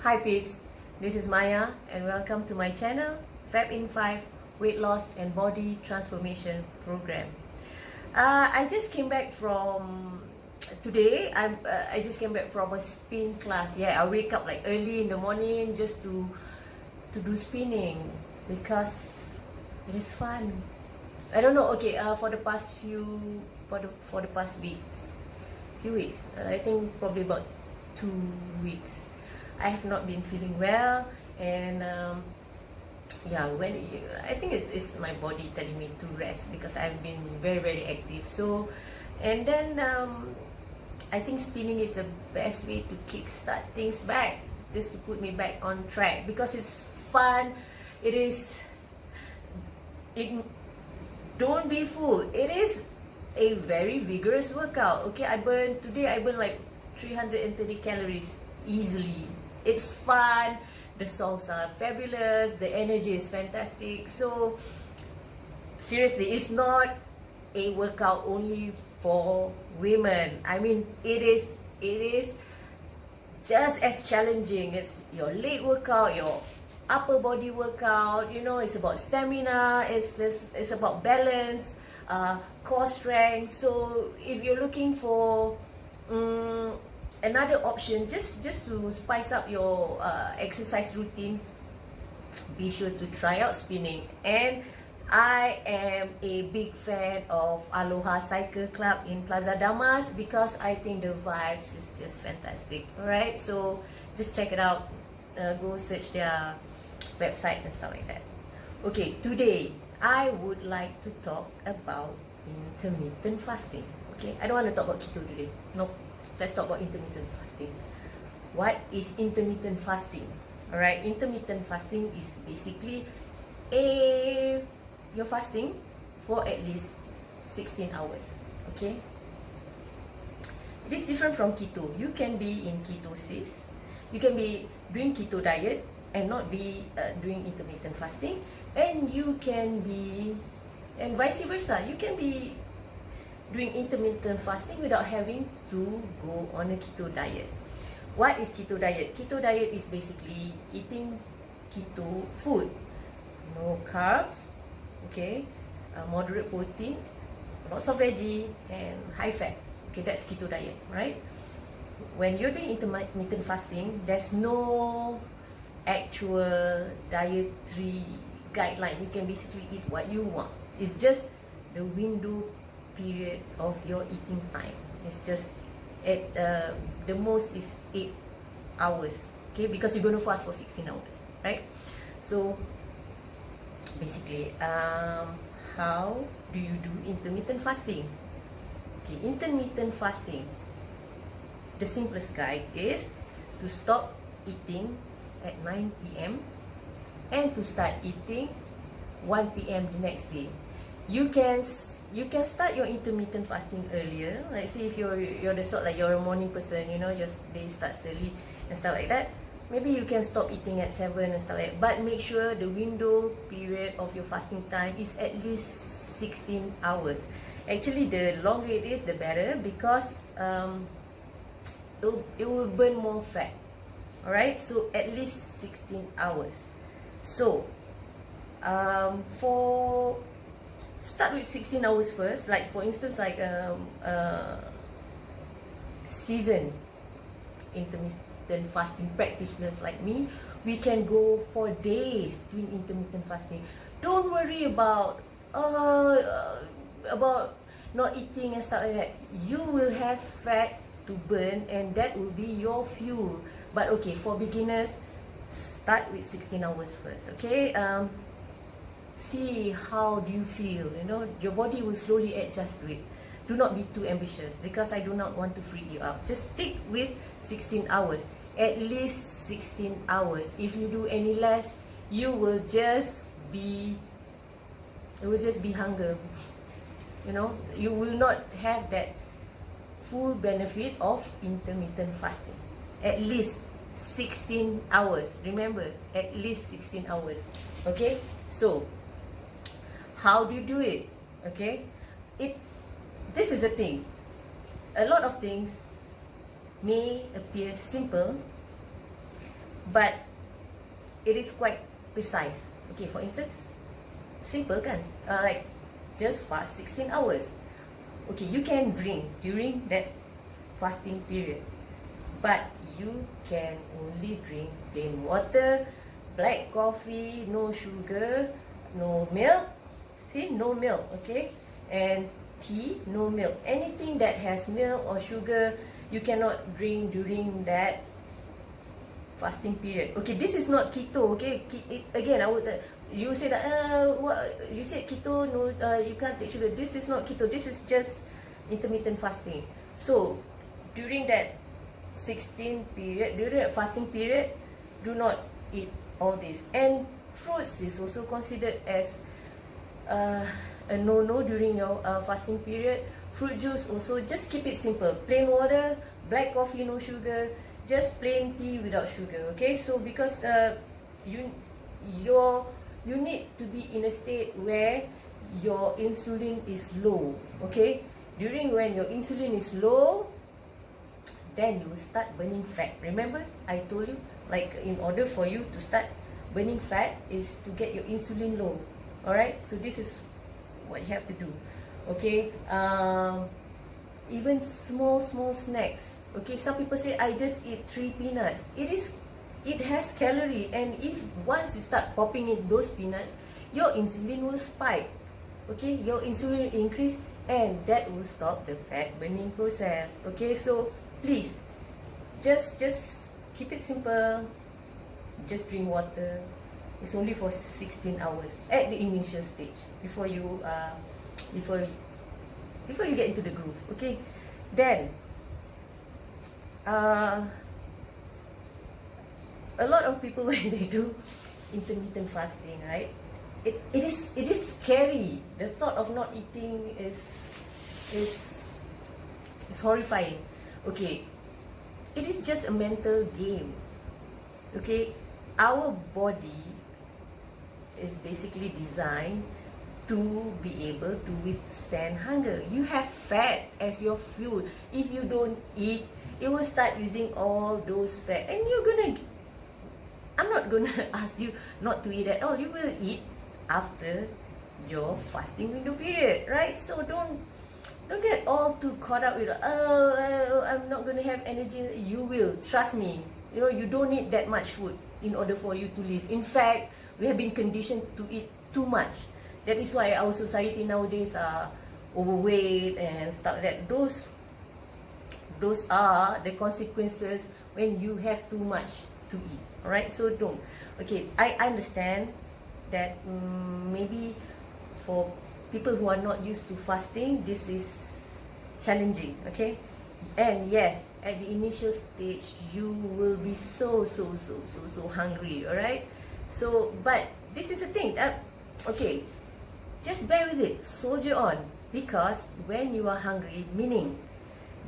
Hi peeps, this is Maya and welcome to my channel Fab in 5 Weight Loss and Body Transformation Program. I just came back from today. I just came back from a spin class. Yeah, I wake up like early in the morning just to do spinning because it is fun. I don't know. Okay, for the past few weeks, I think probably about 2 weeks. I have not been feeling well, and yeah, I think it's my body telling me to rest because I've been very active. So, and then I think spinning is the best way to kickstart things back, just to put me back on track because it's fun. Don't be fooled. It is a very vigorous workout. Okay, today I burned like 330 calories easily. It's fun, the songs are fabulous, the energy is fantastic. So seriously, it's not a workout only for women. I mean, it is just as challenging as your leg workout, your upper body workout. You know, it's about stamina, it's about balance, core strength. So if you're looking for another option just to spice up your exercise routine, be sure to try out spinning. And I am a big fan of Aloha Cycle Club in Plaza Damas because I think the vibes is just fantastic. Alright, so just check it out. Go search their website and stuff like that. Okay, today I would like to talk about intermittent fasting. Okay, I don't want to talk about keto today. Nope. Let's talk about intermittent fasting. What is intermittent fasting? Alright, intermittent fasting is basically you're fasting for at least 16 hours. Okay? It is different from keto. You can be in ketosis. You can be doing keto diet and not be doing intermittent fasting. And you can be, and vice versa, you can be doing intermittent fasting without having to go on a keto diet. What is keto diet? Keto diet is basically eating keto food. No carbs, okay, moderate protein, lots of veggie, and high fat. Okay, that's keto diet, right? When you're doing intermittent fasting, there's no actual dietary guideline. You can basically eat what you want. It's just the window period of your eating time. It's just at the most is 8 hours. Okay, because you're going to fast for 16 hours, right? So basically, how do you do intermittent fasting? Okay, intermittent fasting, the simplest guide is to stop eating at 9 p.m. and to start eating 1 p.m. the next day. You can start your intermittent fasting earlier. Like say if you're the sort like you're a morning person, you know, your day starts early and stuff like that. Maybe you can stop eating at 7 and stuff like that. But make sure the window period of your fasting time is at least 16 hours. Actually, the longer it is, the better because it will burn more fat. Alright, so at least 16 hours. So start with 16 hours first. Like for instance, like seasoned intermittent fasting practitioners like me, we can go for days doing intermittent fasting. Don't worry about not eating and stuff like that. You will have fat to burn and that will be your fuel. But okay, for beginners, start with 16 hours first. Okay, see how do you feel. You know, your body will slowly adjust to it. Do not be too ambitious because I do not want to freak you out. Just stick with 16 hours, at least 16 hours. If you do any less, you will just be hunger. You know, you will not have that full benefit of intermittent fasting. At least 16 hours. Remember, at least 16 hours. Okay, so how do you do it? Okay, this is the thing. A lot of things may appear simple, but it is quite precise. Okay, for instance, simple kan, like just fast 16 hours. Okay, you can drink during that fasting period, but you can only drink plain water, black coffee, no sugar, no milk. See, no milk, okay? And tea, no milk. Anything that has milk or sugar, you cannot drink during that fasting period. Okay, this is not keto. Okay, again, you say that what you said keto, no, you can't take sugar. This is not keto. This is just intermittent fasting. So during that 16 period, during that fasting period, do not eat all this. And fruits is also considered as a no-no during your fasting period. Fruit juice also, just keep it simple. Plain water, black coffee, no sugar, just plain tea without sugar. Okay, so because you need to be in a state where your insulin is low. Okay, during when your insulin is low, then you start burning fat. Remember, I told you, like, in order for you to start burning fat is to get your insulin low. Alright, so this is what you have to do. Okay, even small snacks. Okay, some people say I just eat 3 peanuts. It has calorie, and if once you start popping in those peanuts, your insulin will spike. Okay, your insulin will increase, and that will stop the fat burning process. Okay, so please, just keep it simple. Just drink water. It's only for 16 hours at the initial stage before you get into the groove. Okay, then a lot of people when they do intermittent fasting, right? It is scary. The thought of not eating is horrifying. Okay, it is just a mental game. Okay, our body is basically designed to be able to withstand hunger. You have fat as your fuel. If you don't eat, it will start using all those fat, and I'm not gonna ask you not to eat at all. You will eat after your fasting window period, right? So don't get all too caught up with I'm not gonna have energy. You will, trust me. You know, you don't need that much food in order for you to live. In fact, we have been conditioned to eat too much. That is why our society nowadays are overweight and stuff like that. Those are the consequences when you have too much to eat. Alright, so don't. Okay, I understand that maybe for people who are not used to fasting, this is challenging. Okay, and yes, at the initial stage, you will be so hungry. Alright. So, but this is the thing that, okay, just bear with it, soldier on, because when you are hungry, meaning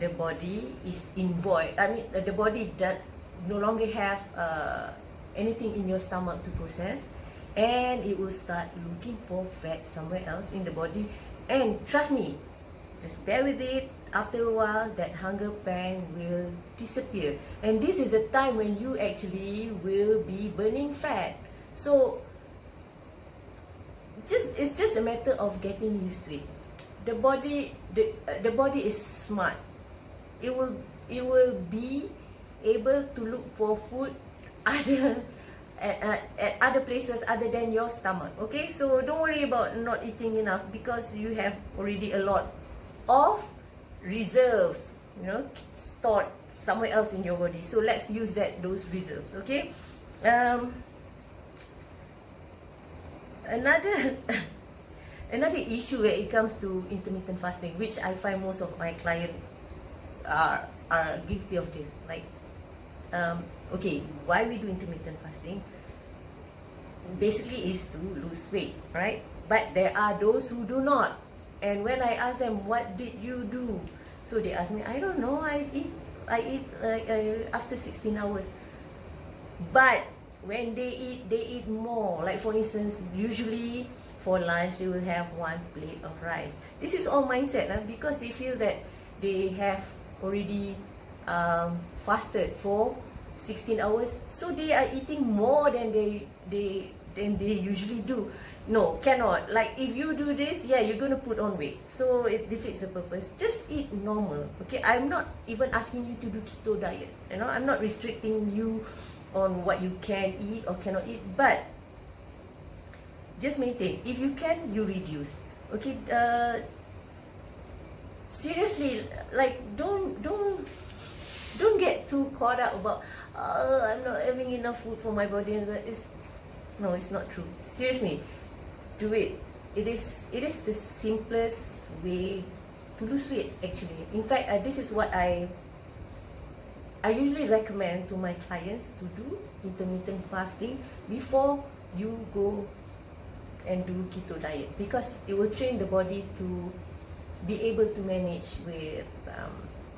the body is in void. I mean, the body that no longer have anything in your stomach to process, and it will start looking for fat somewhere else in the body. And trust me, just bear with it. After a while, that hunger pang will disappear, and this is the time when you actually will be burning fat. So it's just a matter of getting used to it. The body is smart. It will be able to look for food at other places other than your stomach. Okay, so don't worry about not eating enough, because you have already a lot of reserves, you know, stored somewhere else in your body. So let's use those reserves. Okay. Another issue when it comes to intermittent fasting, which I find most of my clients are guilty of this. Like, okay, why we do intermittent fasting? Basically is to lose weight, right? But there are those who do not. And when I ask them, what did you do? So they ask me, I don't know, I eat after 16 hours. But when they eat more. Like, for instance, usually for lunch they will have 1 plate of rice. This is all mindset, because they feel that they have already fasted for 16 hours, so they are eating more than they usually do. No, cannot. Like if you do this, yeah, you're gonna put on weight, so it defeats the purpose. Just eat normal, okay? I'm not even asking you to do keto diet, you know, I'm not restricting you on what you can eat or cannot eat, but just maintain. If you can, you reduce, okay? Seriously, like don't get too caught up about I'm not having enough food for my body. No, it's not true. Seriously, do it. It is the simplest way to lose weight, actually. In fact, this is what I usually recommend to my clients to do intermittent fasting before you go and do keto diet, because it will train the body to be able to manage with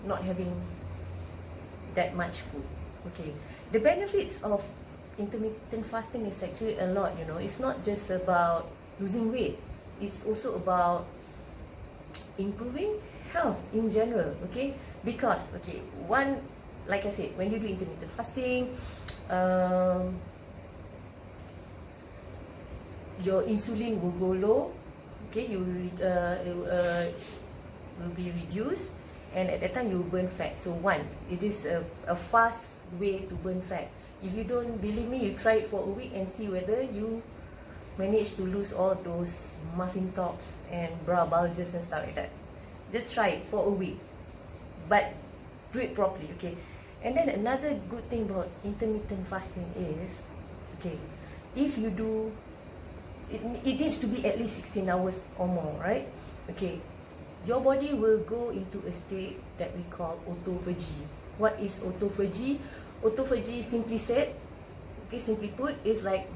not having that much food. Okay, the benefits of intermittent fasting is actually a lot, you know. It's not just about losing weight, it's also about improving health in general, okay? Because, okay, one, like I said, when you do intermittent fasting, your insulin will go low, okay? It will be reduced, and at that time you will burn fat. So one, it is a fast way to burn fat. If you don't believe me, you try it for a week and see whether you manage to lose all those muffin tops and bra bulges and stuff like that. Just try it for a week, but do it properly, okay? And then another good thing about intermittent fasting is, okay, if you do, it needs to be at least 16 hours or more, right? Okay, your body will go into a state that we call autophagy. What is autophagy? Autophagy, simply said, okay, simply put, is like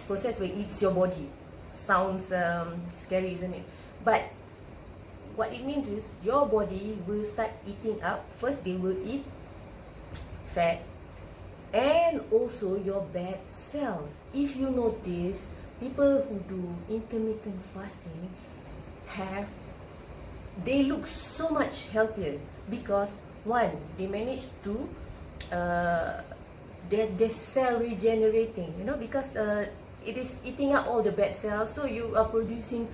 process where it eats your body. Sounds scary, isn't it? But what it means is your body will start eating up. First, they will eat fat and also your bad cells. If you notice, people who do intermittent fasting they look so much healthier, because one, they manage to they're cell regenerating, you know, because it is eating up all the bad cells, so you are producing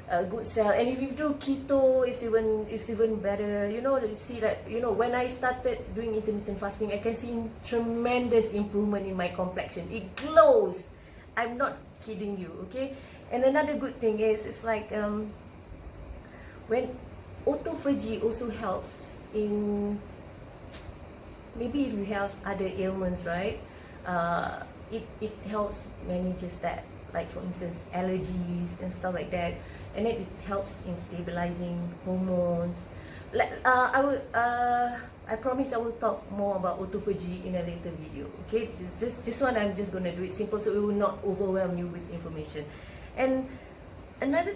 a good cell. And if you do keto, it's even better, you know. You see that, you know, when I started doing intermittent fasting, I can see tremendous improvement in my complexion. It glows. I'm not kidding you, okay? And another good thing is, it's like when autophagy also helps in, maybe if you have other ailments, right? It helps manages that, like for instance allergies and stuff like that, and then it helps in stabilizing hormones. Like I promise I will talk more about autophagy in a later video. Okay, this one I'm just gonna do it simple, so it will not overwhelm you with information. And another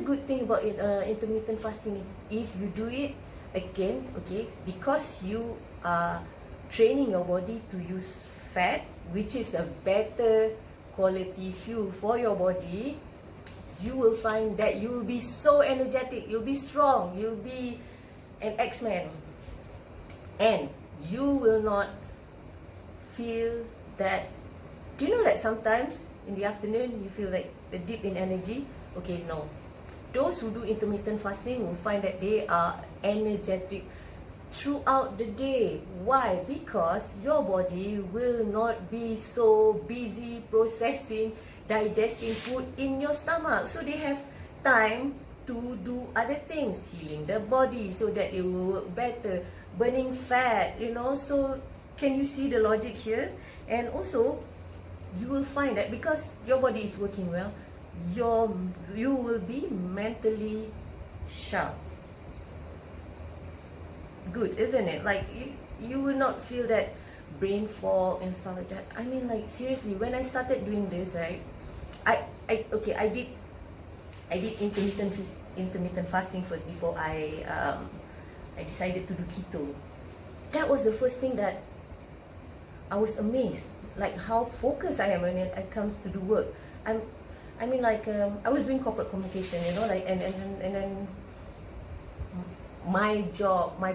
good thing about intermittent fasting, if you do it again, okay, because you are training your body to use fat, which is a better quality fuel for your body, you will find that you will be so energetic, you'll be strong, you'll be an X-Man, and you will not feel that. Do you know that sometimes in the afternoon you feel like a dip in energy? Okay, no. Those who do intermittent fasting will find that they are energetic throughout the day. Why? Because your body will not be so busy processing, digesting food in your stomach, so they have time to do other things, healing the body so that it will work better, burning fat, you know. So can you see the logic here? And also you will find that because your body is working well, you will be mentally sharp. Good, isn't it? Like you will not feel that brain fog and stuff like that. I mean, like seriously, when I started doing this, right, I did intermittent fasting first before I decided to do keto. That was the first thing that I was amazed, like how focused I am when it comes to do work. I mean, like I was doing corporate communication, you know, like and then my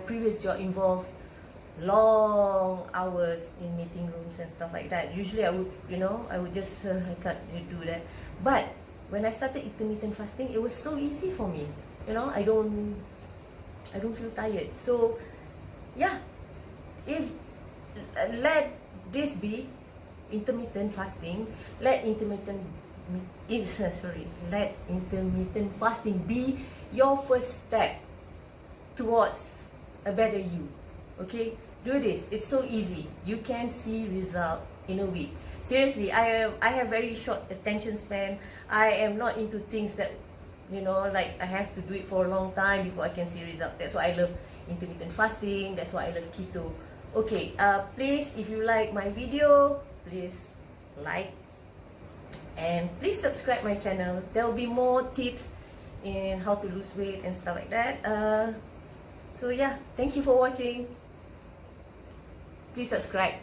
previous job involves long hours in meeting rooms and stuff like that. Usually I would, I would just I can't do that. But when I started intermittent fasting, it was so easy for me. I don't feel tired. So yeah, if let this be intermittent fasting, let intermittent fasting be your first step towards a better you. Okay, do this. It's so easy. You can see result in a week. Seriously, I have very short attention span. I am not into things that, like I have to do it for a long time before I can see result. That's why I love intermittent fasting. That's why I love keto. Okay, please, if you like my video, please like and please subscribe my channel. There will be more tips in how to lose weight and stuff like that. So yeah, thank you for watching. Please subscribe.